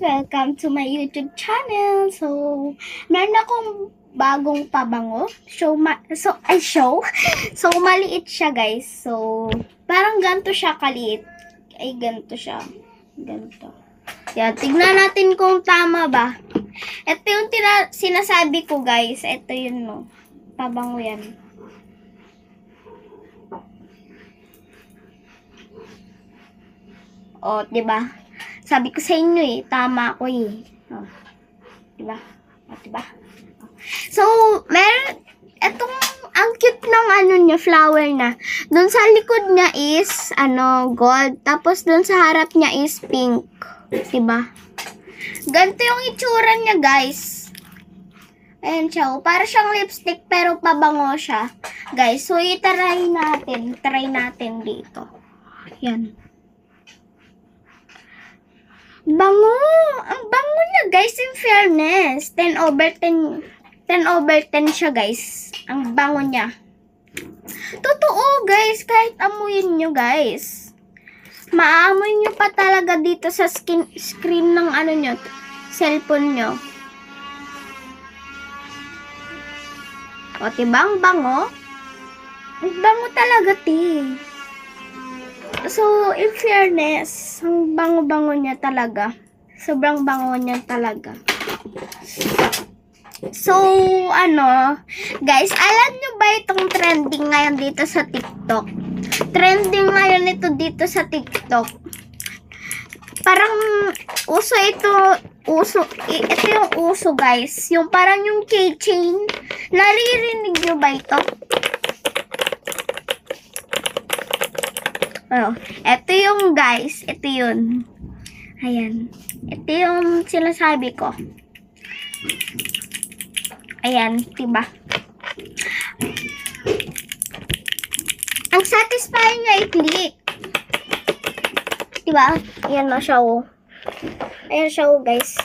Welcome to my YouTube channel. So, meron akong bagong pabango. So, maliit siya, guys. So, parang ganito siya kaliit. Ay, ganito siya. Ganito. Yan, tignan natin kung tama ba. Ito yung sinasabi ko, guys. Ito yun, no. Pabango yan. O, diba? Sabi ko sa inyo tama ako O, diba? O, diba? So, etong, ang cute ng niya, flower na. Doon sa likod niya is, gold. Tapos, doon sa harap niya is pink. Diba? Ganito yung itsura niya, guys. Ayan siya. Para siyang lipstick, pero pabango siya. Guys, so, try natin dito. Yan. Bango! Ang bango niya, guys, in fairness. 10 over 10 siya, guys. Ang bango niya. Totoo, guys. Kahit amuyin nyo, guys. Maamoy nyo pa talaga dito sa screen ng nyo, cellphone nyo. O, diba? Ang bango? Ang bango talaga, So, in fairness, ang bango-bango niya talaga. Sobrang bango niya talaga. So, guys, alam nyo ba itong trending ngayon dito sa TikTok? Trending ngayon ito dito sa TikTok. Parang, ito yung uso, guys. Yung parang yung keychain. Naririnig nyo ba ito? Oh, ito yung guys, ito yun. Ayan. Ito yung sinasabi ko. Ayan, diba? Ang satisfying niya i-click. Diba? Ayan na siya, Ayan siya, guys.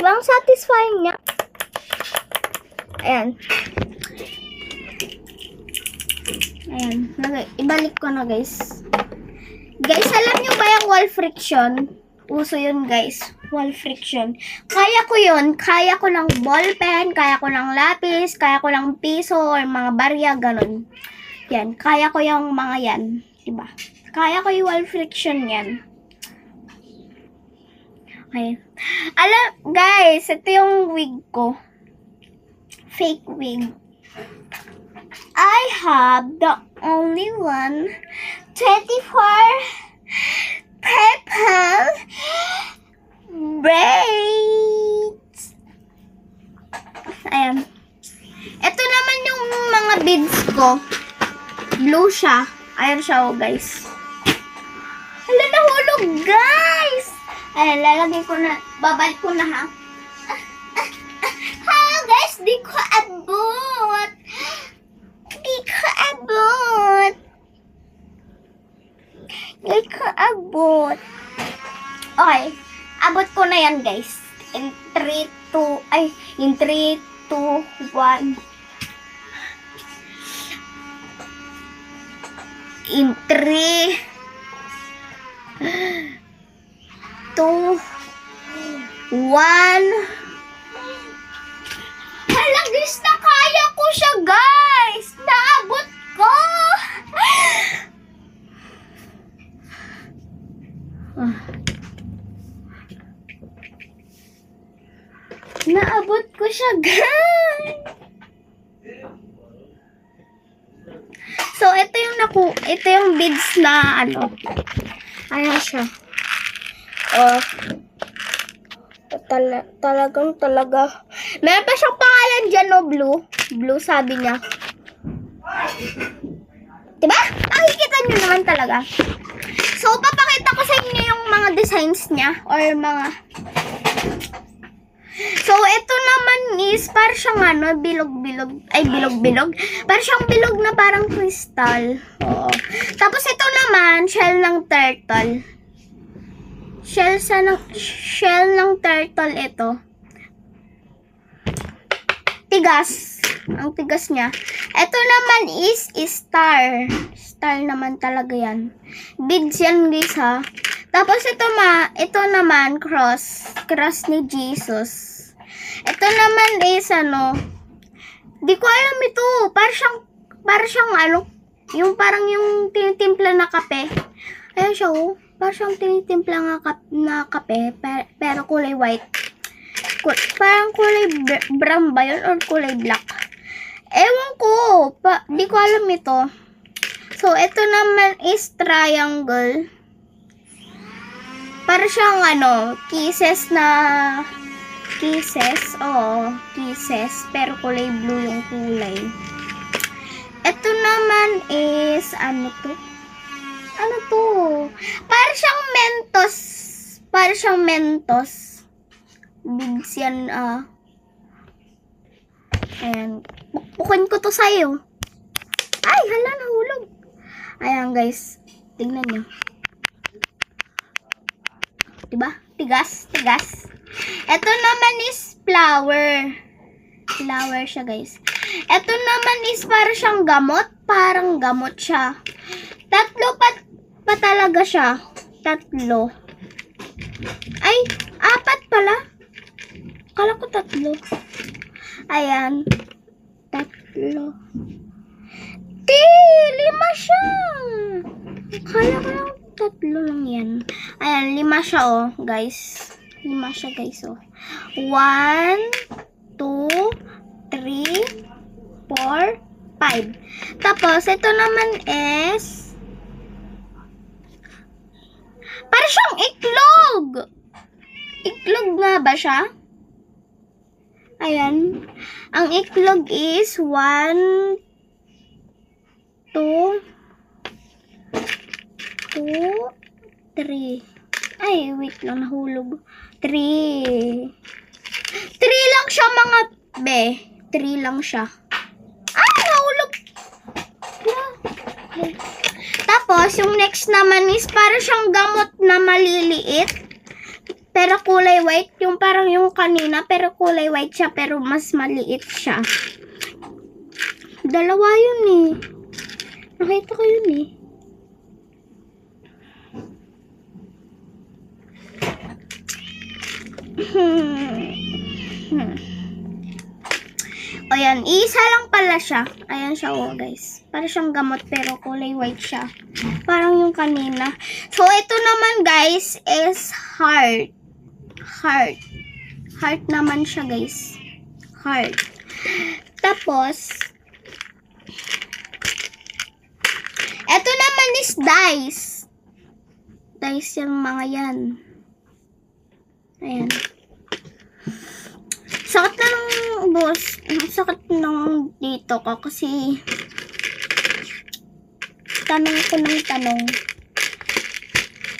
Diba ang satisfying niya? Ayan. Ayan. Ibalik ko na, guys. Guys, alam nyo ba yung wall friction? Uso yun, guys. Wall friction. Kaya ko yun. Kaya ko ng ballpen, kaya ko ng lapis, kaya ko ng piso, or mga barya, ganun. Yan. Kaya ko yung mga yan. Diba? Kaya ko yung wall friction yan. Okay. Guys, ito yung wig ko. Fake wig. I have the only one 24 purple braids. Ayan. Ito naman yung mga beads ko. Blue siya. Ayan siya, guys. Hala, nahulog, guys! Ayan, lalagay ko na. Babalik ko na, ha? Guys, di ko abot. Okay. Abot ko na yan, guys. In 3, 2, 1. In 3, 2, 1. Hala, guys, kaya ko siya, guys. Naabot ko. Naabot ko siya, guys. So, ito yung beads na ayan siya. Talaga. Meron pa siyang pangalan dyan, blue. Blue, sabi niya. Diba? Makikita nyo naman talaga. So, papakita ko sa inyo yung mga designs niya. Or mga... So, ito naman is parang siyang bilog-bilog. Ay, bilog-bilog. Parang siyang bilog na parang crystal. Oo. Tapos, ito naman, shell ng turtle. Shell ng turtle ito. Tigas. Ang tigas niya. Ito naman is star. Star naman talaga yan. Beads yan guys ha. Tapos ito naman cross. Cross ni Jesus. Ito naman is di ko alam ito. Para siyang yung parang yung tinitimpla na kape. Ayan siya oh. Para siyang tinitimpla na kape. Pero kulay white. Parang kulay brown ba yun or kulay black? Ewan ko. Di ko alam ito. So, ito naman is triangle. Para siyang kisses na kisses. Oo, kisses. Pero kulay blue yung kulay. Ito naman is to? Ano to? Para siyang Mentos. Para siyang Mentos. Bigs yan, Ayan. Bukbukin ko to sa'yo. Ay, hala, nahulog. Ayan, guys. Tingnan nyo. Diba? Tigas, tigas. Ito naman is flower. Flower siya, guys. Ito naman is para siyang gamot. Parang gamot siya. Tatlo pa talaga siya. Tatlo. Ay, 4 pala. Akala ko 3. Ayan. 3. 5 siya. Akala ko lang 3 lang yan. Ayan, 5 siya guys. 5 siya guys 1, 2, 3, 4, 5. Tapos, ito naman is para siyang iklog. Iklog nga ba siya? Ayan. Ang iklog is 1, 2, 3. Ay, wait lang. Nahulog. 3. 3 lang siya mga be. 3 lang siya. Ah, nahulog. Okay. Tapos, yung next naman is para siyang gamot na maliliit. Pero kulay white. Yung parang yung kanina. Pero kulay white siya. Pero mas maliit siya. Dalawa yun eh. Nakita ko yun eh. O yan. Isa lang pala siya. Ayan siya guys. Para siyang gamot pero kulay white siya. Parang yung kanina. So, ito naman guys is heart. Heart. Heart naman siya guys. Heart. Tapos, ito naman is dice. Dice yung mga yan. Ayan. Sakit na ng boss. Sakit ng dito ko kasi tanong ko ng tanong.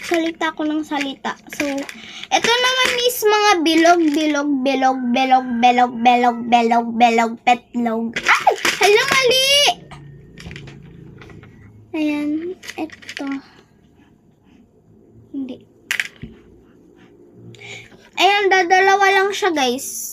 Salita ko ng salita. So, ito naman is mga bilog, petlog. Ay! Hala, mali! Ayan. Ito. Hindi. Ayan, dadalawa lang siya, guys.